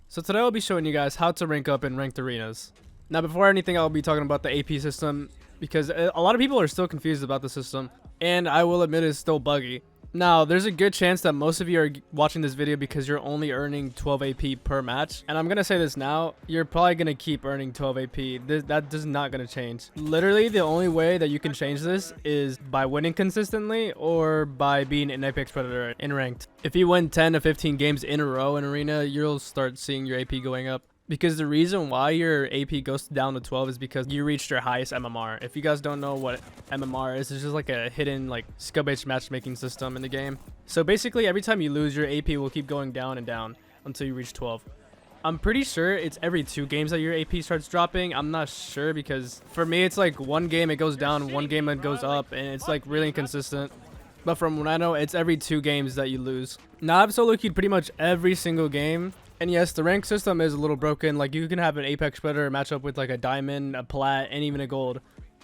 So today I'll be showing you guys how to rank up in ranked arenas. Now before anything, I'll be talking about the AP system because a lot of people are still confused about the system, and I will admit it's still buggy. Now there's a good chance that most of you are watching this video because you're only earning 12 AP per match, and I'm gonna say this now, you're probably gonna keep earning 12 AP. That is not gonna change. Literally the only way that you can change this is by winning consistently or by being an Apex Predator in ranked. If you win 10 to 15 games in a row in arena, you'll start seeing your AP going up. Because the reason why your AP goes down to 12 is because you reached your highest MMR. If you guys don't know what MMR is, it's just like a hidden like skill-based matchmaking system in the game. So basically every time you lose, your AP will keep going down and down until you reach 12. I'm pretty sure it's every 2 games that your AP starts dropping. I'm not sure because for me it's like one game it goes down, one game it goes up, and it's like really inconsistent. But from what I know, it's every 2 games that you lose. Now I've solo queued pretty much every single game. And yes, the rank system is a little broken. Like you can have an Apex Predator match up with like a diamond, a plat, and even a gold.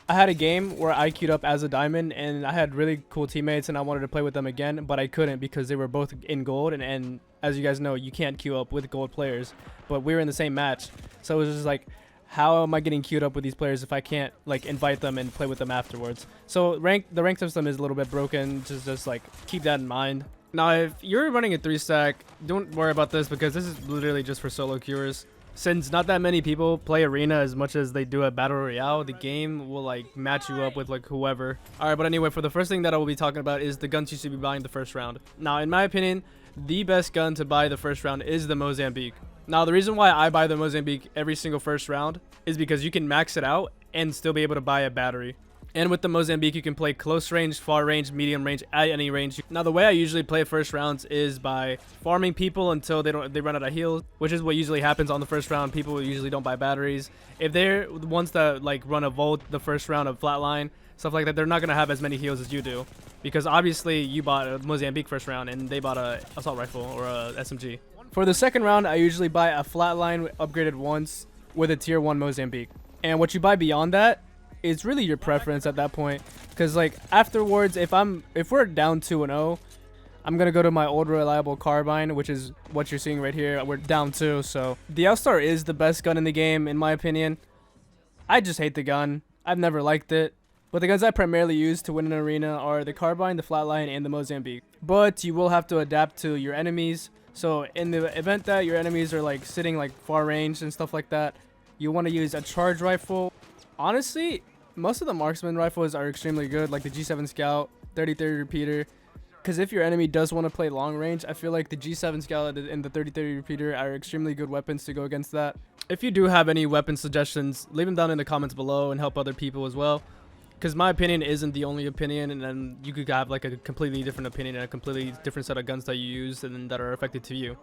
I had a game where I queued up as a diamond and I had really cool teammates and I wanted to play with them again, but I couldn't because they were both in gold. And as you guys know, you can't queue up with gold players, but we were in the same match. So it was just like, how am I getting queued up with these players if I can't like invite them and play with them afterwards? So the rank system is a little bit broken. Just like keep that in mind. Now, if you're running a 3-stack, don't worry about this because this is literally just for solo queuers. Since not that many people play arena as much as they do at battle royale, the game will like match you up with like whoever. Alright, but anyway, for the first thing that I will be talking about is the guns you should be buying the first round. Now, in my opinion, the best gun to buy the first round is the Mozambique. Now, the reason why I buy the Mozambique every single first round is because you can max it out and still be able to buy a battery. And with the Mozambique, you can play close range, far range, medium range, at any range. Now, the way I usually play first rounds is by farming people until they run out of heals, which is what usually happens on the first round. People usually don't buy batteries. If they're the ones that like run a volt the first round of flatline, stuff like that, they're not gonna have as many heals as you do, because obviously you bought a Mozambique first round and they bought a assault rifle or a SMG. For the second round, I usually buy a flatline upgraded once with a tier 1 Mozambique, and what you buy beyond that, it's really your preference at that point, because like afterwards, if we're down 2-0, I'm gonna go to my old reliable carbine, which is what you're seeing right here. We're down 2, so the L-Star is the best gun in the game in my opinion. I just hate the gun. I've never liked it, but the guns I primarily use to win an arena are the carbine, the flatline, and the Mozambique. But you will have to adapt to your enemies. So in the event that your enemies are like sitting like far range and stuff like that, you want to use a charge rifle. Honestly, most of the marksman rifles are extremely good, like the G7 Scout, 30-30 repeater. Because if your enemy does want to play long range, I feel like the G7 Scout and the 30-30 repeater are extremely good weapons to go against that. If you do have any weapon suggestions, leave them down in the comments below and help other people as well. Because my opinion isn't the only opinion, and then you could have like a completely different opinion and a completely different set of guns that you use and that are effective to you.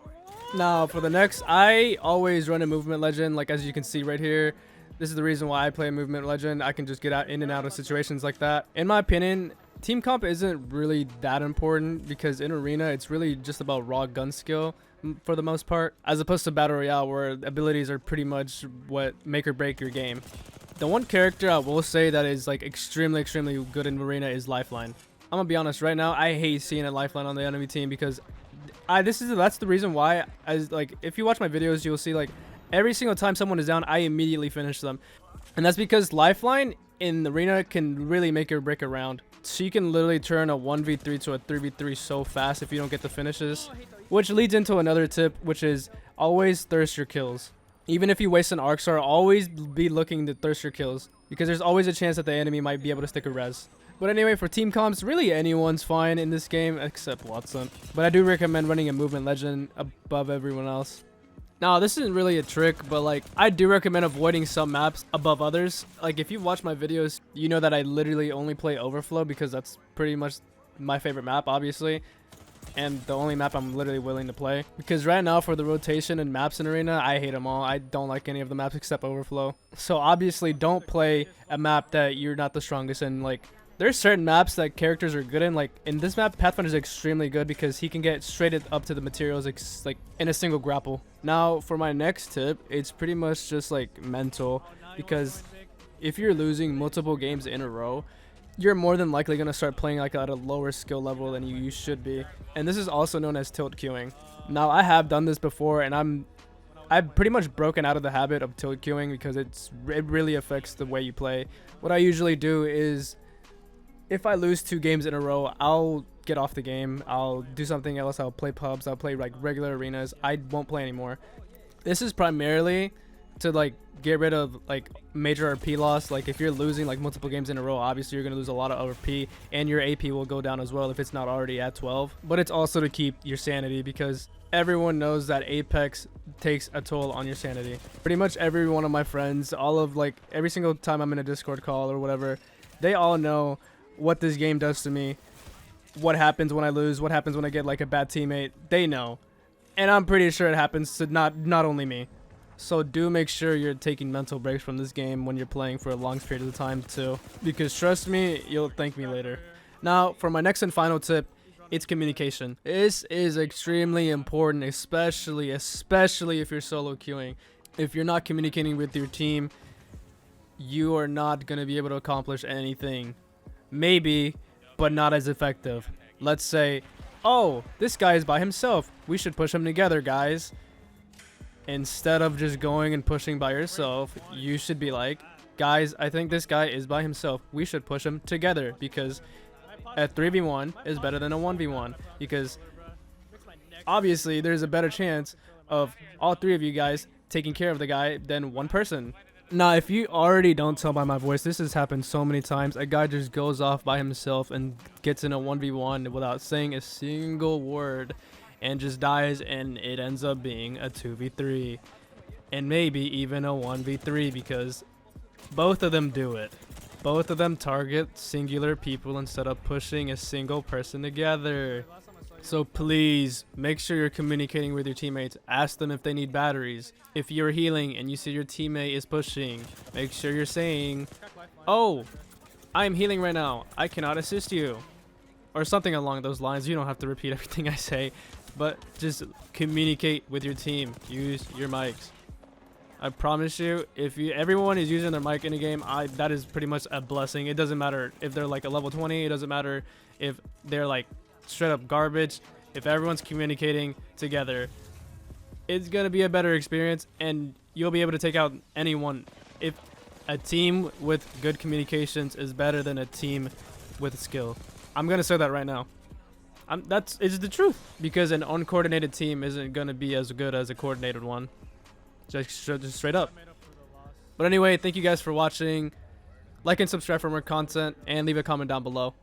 Now for the next, I always run a movement legend, like as you can see right here. This is the reason why I play a movement legend. I can just get out in and out of situations like that. In my opinion, team comp isn't really that important because in arena, it's really just about raw gun skill for the most part, as opposed to battle royale where abilities are pretty much what make or break your game. The one character I will say that is like extremely good in arena is Lifeline. I'm gonna be honest right now, I hate seeing a Lifeline on the enemy team because that's the reason why, as like if you watch my videos, you'll see like every single time someone is down, I immediately finish them. And that's because Lifeline in the arena can really make or break a round. She can literally turn a 1v3 to a 3v3 so fast if you don't get the finishes. Which leads into another tip, which is always thirst your kills. Even if you waste an arc star, always be looking to thirst your kills, because there's always a chance that the enemy might be able to stick a res. But anyway, for team comps, really anyone's fine in this game except Watson. But I do recommend running a movement legend above everyone else. Now, this isn't really a trick, but like I do recommend avoiding some maps above others. Like if you've watched my videos, you know that I literally only play Overflow because that's pretty much my favorite map, obviously. And the only map I'm literally willing to play. Because right now for the rotation and maps in arena, I hate them all. I don't like any of the maps except Overflow. So obviously don't play a map that you're not the strongest in. Like there's certain maps that characters are good in. Like in this map, Pathfinder is extremely good because he can get straight up to the materials like in a single grapple. Now for my next tip, it's pretty much just like mental, because if you're losing multiple games in a row, you're more than likely going to start playing like at a lower skill level than you should be. And this is also known as tilt queuing. Now I have done this before and I'm I've pretty much broken out of the habit of tilt queuing because it really affects the way you play. What I usually do is, if I lose 2 games in a row, I'll get off the game. I'll do something else. I'll play pubs. I'll play like regular arenas. I won't play anymore. This is primarily to like get rid of like major RP loss. Like if you're losing like multiple games in a row, obviously you're gonna lose a lot of RP, and your AP will go down as well if it's not already at 12. But it's also to keep your sanity, because everyone knows that Apex takes a toll on your sanity. Pretty much every one of my friends, all of like every single time I'm in a Discord call or whatever, they all know what this game does to me, what happens when I lose, what happens when I get like a bad teammate. They know, and I'm pretty sure it happens to not only me. So do make sure you're taking mental breaks from this game when you're playing for a long period of time too, because trust me, you'll thank me later. Now for my next and final tip, it's communication. This is extremely important, especially if you're solo queuing. If you're not communicating with your team, you are not going to be able to accomplish anything. Maybe, but not as effective. Let's say, oh, this guy is by himself. We should push him together, guys. Instead of just going and pushing by yourself, you should be like, guys, I think this guy is by himself. We should push him together, because a 3v1 is better than a 1v1, because obviously there's a better chance of all 3 of you guys taking care of the guy than one person. Now, if you already don't tell by my voice, this has happened so many times. A guy just goes off by himself and gets in a 1v1 without saying a single word and just dies, and it ends up being a 2v3 and maybe even a 1v3, because both of them do it. Both of them target singular people instead of pushing a single person together. So please make sure you're communicating with your teammates. Ask them if they need batteries. If you're healing and you see your teammate is pushing, make sure you're saying, oh, I'm healing right now, I cannot assist you, or something along those lines. You don't have to repeat everything I say, but just communicate with your team. Use your mics. I promise you, if everyone is using their mic in a game, that is pretty much a blessing. It doesn't matter if they're like a level 20. It doesn't matter if they're like straight up garbage. If everyone's communicating together, it's gonna be a better experience, and you'll be able to take out anyone. If a team with good communications is better than a team with skill, I'm gonna say that right now. It's the truth, because an uncoordinated team isn't gonna be as good as a coordinated one. Just straight up. But anyway, thank you guys for watching. Like and subscribe for more content, and leave a comment down below.